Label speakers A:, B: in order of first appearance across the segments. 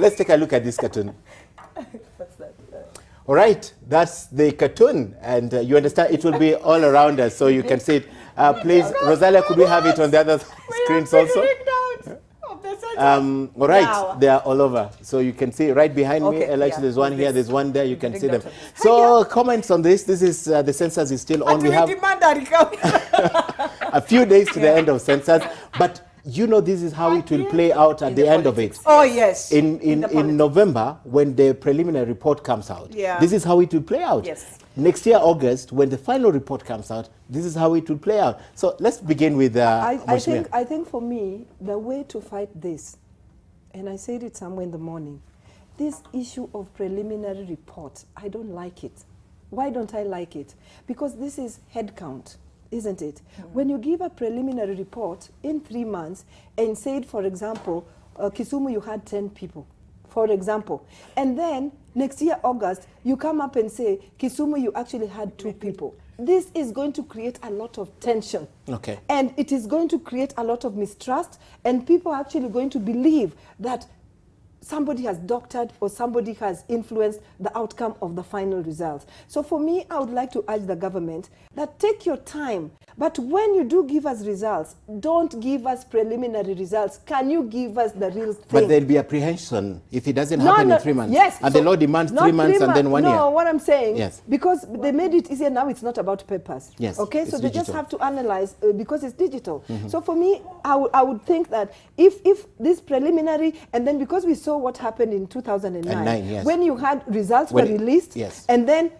A: let's take a look at this cartoon.
B: What's that?
A: All right, that's the cartoon, and you understand it will be all around us, so you can see it. Please, Rosalia, could we have it on the other screens also? All right, wow. They are all over, so you can see right behind me. Actually, there's one here, there's one there. You can see them. So, comments on this. This is the census is still on. We have a few days to the end of census, but you know this is how it will play out at the end of it.
B: Oh yes.
A: In November, when the preliminary report comes out, this is how it will play out.
B: Yes.
A: Next year, August, when the final report comes out, this is how it will play out. So let's begin with
C: I think for me, the way to fight this, and I said it somewhere in the morning, this issue of preliminary report, I don't like it. Why don't I like it? Because this is head count, isn't it? When you give a preliminary report in 3 months and said, for example, Kisumu, you had 10 people, for example, and then next year, August, you come up and say, Kisumu, you actually had 2 people. This is going to create a lot of tension.
A: Okay.
C: And it is going to create a lot of mistrust, and people are actually going to believe that somebody has doctored or somebody has influenced the outcome of the final results. So for me, I would like to urge the government that take your time, but when you do give us results, don't give us preliminary results. Can you give us the real thing?
A: But there'll be apprehension if it doesn't happen in 3 months.
C: Yes.
A: And so the law demands 3 months and then 1 year.
C: No, what I'm saying,
A: yes,
C: because they made it easier now, it's not about papers.
A: Yes.
C: Okay, so they just have to analyze because it's digital.
A: Mm-hmm.
C: So for me, I would think that if this preliminary, and then because we saw what happened in 2009,
A: yes,
C: when you had results were released,
A: yes,
C: and then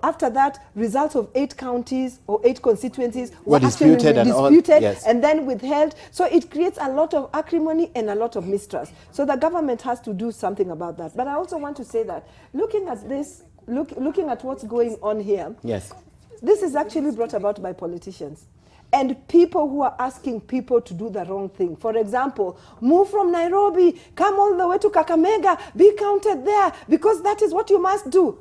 C: after that, results of 8 counties or 8 constituencies were
A: disputed,
C: yes, and then withheld. So it creates a lot of acrimony and a lot of mistrust. So the government has to do something about that. But I also want to say that looking at this, looking at what's going on here,
A: yes,
C: this is actually brought about by politicians and people who are asking people to do the wrong thing. For example, move from Nairobi, come all the way to Kakamega, be counted there, because that is what you must do.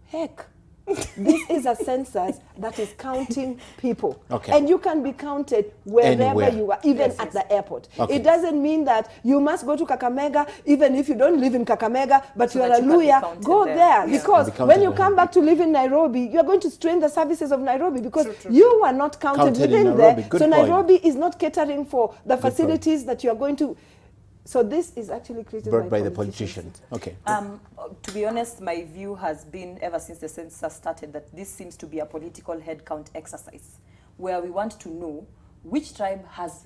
C: Heck, this is a census that is counting people.
A: Okay.
C: And you can be counted wherever
A: anywhere
C: you are, even at the airport. Okay. It doesn't mean that you must go to Kakamega, even if you don't live in Kakamega, but so you are a Luya, go there. Because when you come back to live in Nairobi, you are going to strain the services of Nairobi because you are not counted within there. So Nairobi is not catering for the facilities that you are going to. So this is actually created
A: by the politicians. Okay.
B: To be honest, my view has been ever since the census started that this seems to be a political headcount exercise where we want to know which tribe has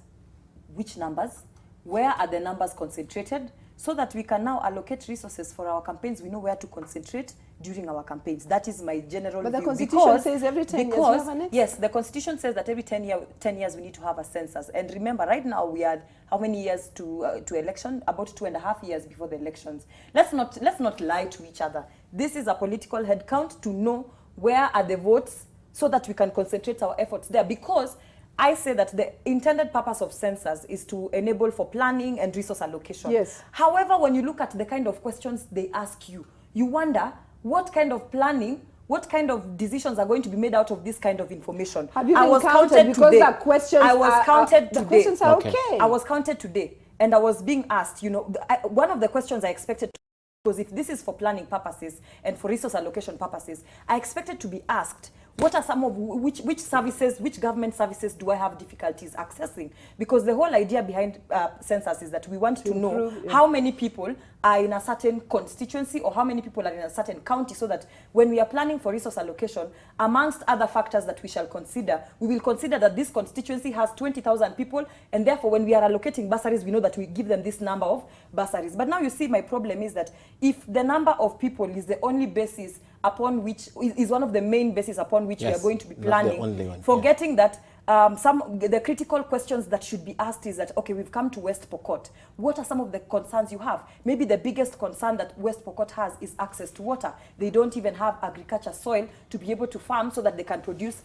B: which numbers, where are the numbers concentrated, so that we can now allocate resources for our campaigns. We know where to concentrate during our campaigns. That is my general view.
C: But the Constitution says every 10 years we have an census.
B: Yes, the Constitution says that every 10 years we need to have a census. And remember, right now we had how many years to election? About 2.5 years before the elections. Let's not lie to each other. This is a political head count to know where are the votes so that we can concentrate our efforts there. Because I say that the intended purpose of census is to enable for planning and resource allocation.
C: Yes.
B: However, when you look at the kind of questions they ask you, you wonder what kind of planning, what kind of decisions are going to be made out of this kind of information.
C: Have you been counted because
B: today.
C: The questions
B: I was counted today.
C: The questions are okay.
B: I was counted today, and I was being asked, you know, one of the questions I expected to, because if this is for planning purposes and for resource allocation purposes, I expected to be asked, what are some of which services, which government services do I have difficulties accessing? Because the whole idea behind census is that we want to know how many people are in a certain constituency or how many people are in a certain county, so that when we are planning for resource allocation, amongst other factors that we shall consider, we will consider that this constituency has 20,000 people, and therefore when we are allocating bursaries, we know that we give them this number of bursaries. But now you see, my problem is that if the number of people is the only basis upon which is one of the main bases upon which we are going to be planning, forgetting that the critical questions that should be asked is that, okay, we've come to West Pokot. What are some of the concerns you have? Maybe the biggest concern that West Pokot has is access to water. They don't even have agriculture soil to be able to farm so that they can produce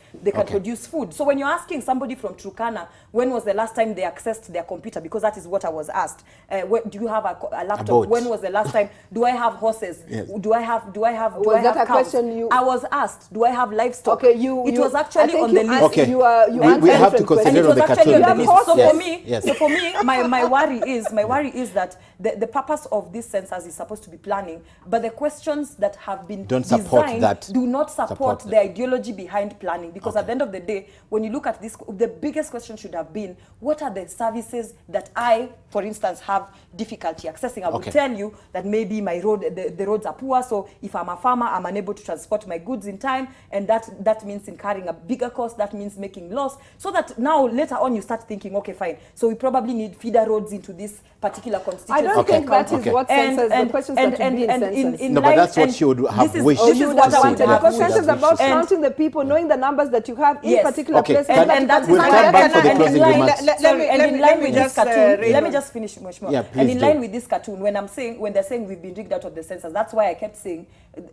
B: produce food. So when you're asking somebody from Turkana, when was the last time they accessed their computer? Because that is what I was asked. Do you have a laptop? When was the last time? Do I have horses?
A: Yes.
B: Do I have
C: cows?
B: I was asked, do I have livestock?
C: Okay,
B: it was actually on the list.
A: Okay. we have to
C: different
A: consider
B: And it
A: on
B: was
A: the
B: actually
A: cartoon.
B: on the list. So
A: Yes,
B: for me,
A: yes.
B: so for me, my worry is that the purpose of this census is supposed to be planning, but the questions that have been
A: Don't support
B: designed
A: that.
B: do not support
A: Support
B: the ideology behind planning. Because at the end of the day, when you look at this, the biggest question should have been, what are the services that I, for instance, have difficulty accessing? I will
A: Okay.
B: tell you that maybe my road, the roads are poor, so if I'm a farmer, I'm unable to transport my goods in time, and that means incurring a bigger cost, that means making loss, so that now later on you start thinking, okay, fine, so we probably need feeder roads into this particular constituency.
C: I don't
A: Okay.
C: think that is
A: Okay.
C: what census, the questions that should be in census.
A: No, but that's what she would have wished
B: This is
A: to
B: what
A: see.
B: I want to
C: wanted,
B: have
C: because
B: wished.
C: census is about
B: And-
C: counting the people, knowing the numbers that you have in
B: Yes.
C: particular
A: Okay.
C: places.
B: And that is
A: We'll
B: why-
A: come back for the
B: and
A: closing
B: in line-
A: remarks.
B: in line with this cartoon, let me
D: Raymond.
B: just finish, Mheshimiwa.
A: Yeah,
B: And
A: please
B: in
A: do.
B: line with this cartoon, when they're saying we've been rigged out of the census, that's why I kept saying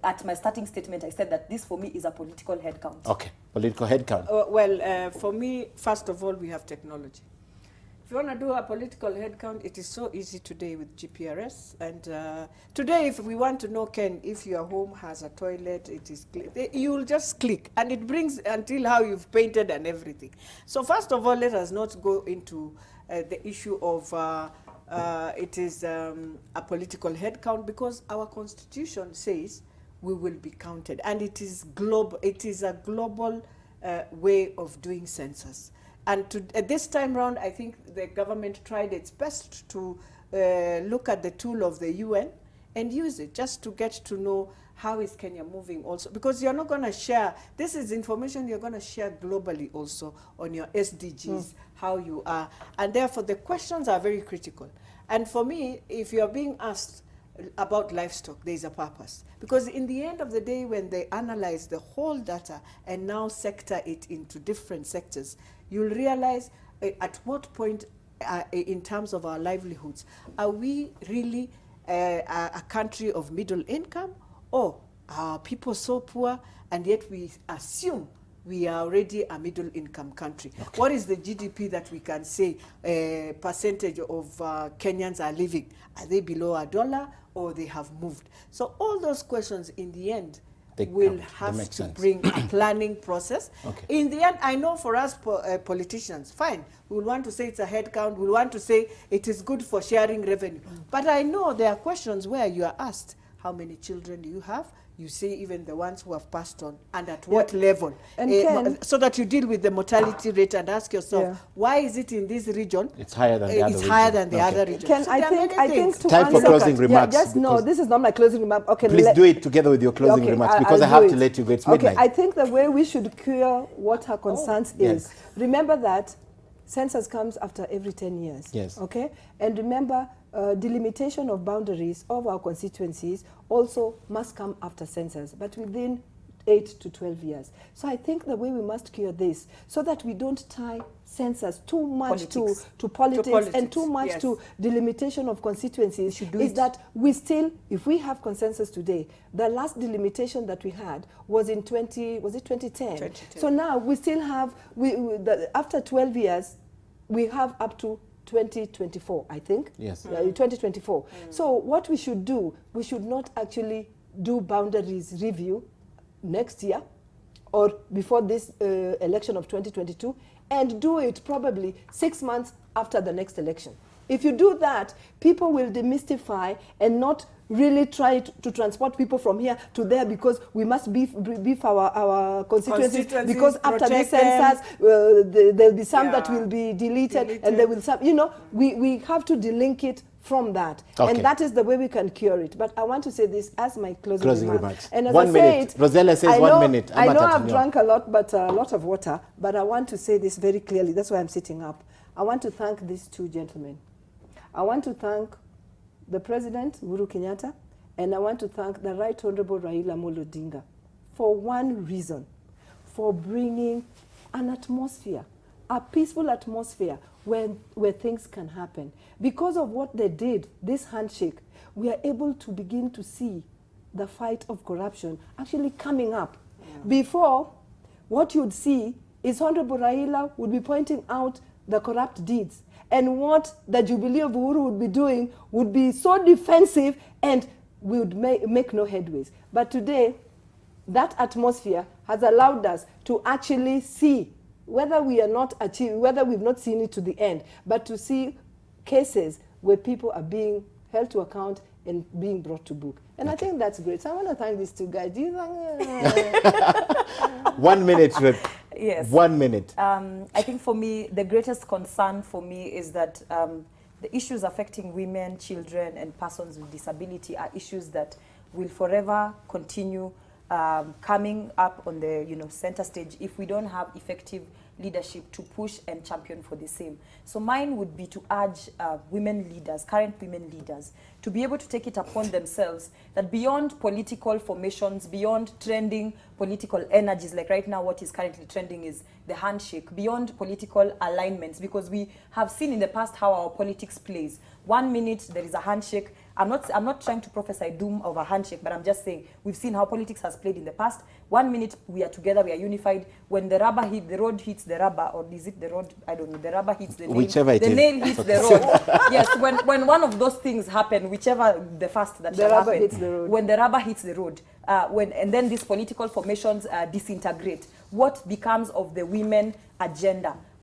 B: at my starting statement, I said that this for me is a political head count.
A: Okay, political head count.
D: For me, first of all, we have technology. If you want to do a political head count, it is so easy today with GPRS. And today, if we want to know, Ken, if your home has a toilet, it is you will just click, and it brings until how you've painted and everything. So first of all, let us not go into the issue of it is a political head count, because our constitution says we will be counted, and it is global. It is a global way of doing census. And this time round, I think the government tried its best to look at the tool of the UN and use it just to get to know how is Kenya moving also. Because you're not going to share, this is information you're going to share globally also on your SDGs, how you are. And therefore, the questions are very critical. And for me, if you're being asked about livestock, there is a purpose. Because in the end of the day, when they analyze the whole data and now sector it into different sectors, you'll realize at what point in terms of our livelihoods, are we really a country of middle income, or are people so poor and yet we assume we are already a middle income country? Okay. What is the GDP that we can say percentage of Kenyans are living? Are they below $1 or they have moved? So all those questions in the end will have to bring a planning process.
A: Okay.
D: In the end, I know for us politicians, fine, we will want to say it's a head count, we will want to say it is good for sharing revenue. But I know there are questions where you are asked, how many children do you have? You say even the ones who have passed on, and at what level?
C: And
D: so that you deal with the mortality rate and ask yourself, why is it in this region?
A: It's higher than the other region.
D: It's higher than the other region.
C: Ken,
D: So
C: I
D: there are
C: think
D: many
C: to
A: Time for
C: answer
A: closing
C: that,
A: remarks,
C: Yeah, just no,
A: because-
C: this is not my closing remark. Okay,
A: Please do it together with your closing remarks, because I have to let you go. It's midnight.
C: Okay, I think the way we should clear what her concerns is,
A: yes.
C: remember that census comes after every 10 years.
A: Yes.
C: Okay? And remember, delimitation of boundaries of our constituencies also must come after census, but within 8 to 12 years. So I think the way we must cure this, so that we don't tie census too much to politics and too much to delimitation of constituencies, is that we still, if we have consensus today, the last delimitation that we had was in 2010. So now we still have, after 12 years, we have up to 2024, I think.
A: Yes.
C: 2024. So what we should do, we should not actually do boundaries review next year or before this election of 2022, and do it probably 6 months after the next election. If you do that, people will demystify and not really try to transport people from here to there, because we must beef our constituencies, because after this census, there'll be some that will be deleted, and there will some, we have to delink it from that.
A: Okay.
C: And that is the way we can cure it. But I want to say this as my closing remarks. And as
A: 1
C: I
A: minute.
C: said,
A: Rosella says 1 minute.
C: I know I've drunk a lot, but a lot of water, but I want to say this very clearly. That's why I'm sitting up. I want to thank these two gentlemen. I want to thank the President, Uhuru Kenyatta, and I want to thank the Right Honorable Raila Amolo Odinga for one reason, for bringing an atmosphere, a peaceful atmosphere where things can happen. Because of what they did, this handshake, we are able to begin to see the fight of corruption actually coming up. Before, what you'd see is Honorable Raila would be pointing out the corrupt deeds, and what the Jubilee of Uhuru would be doing would be so defensive, and we would make no headways. But today, that atmosphere has allowed us to actually see whether we are not achieving, whether we've not seen it to the end, but to see cases where people are being held to account and being brought to book. And I think that's great. So I want to thank these two guys. Do you think?
A: 1 minute, Ruth.
B: Yes.
A: 1 minute.
B: I think for me, the greatest concern for me is that the issues affecting women, children, and persons with disability are issues that will forever continue coming up on the center stage if we don't have effective leadership to push and champion for the same. So mine would be to urge women leaders, current women leaders, to be able to take it upon themselves that beyond political formations, beyond trending political energies, like right now what is currently trending is the handshake, beyond political alignments, because we have seen in the past how our politics plays. 1 minute there is a handshake. I'm not trying to prophesy doom of a handshake, but I'm just saying we've seen how politics has played in the past. 1 minute we are together, we are unified. When the road hits the rubber, or is it the road? I don't know. The rubber hits the nail.
A: Whichever it is.
B: The nail hits the road. Yes, when one of those things happen, whichever the first that
C: The
B: shall
C: rubber
B: happen,
C: hits the road.
B: when the rubber hits the road, and then these political formations disintegrate, what becomes of the women agenda?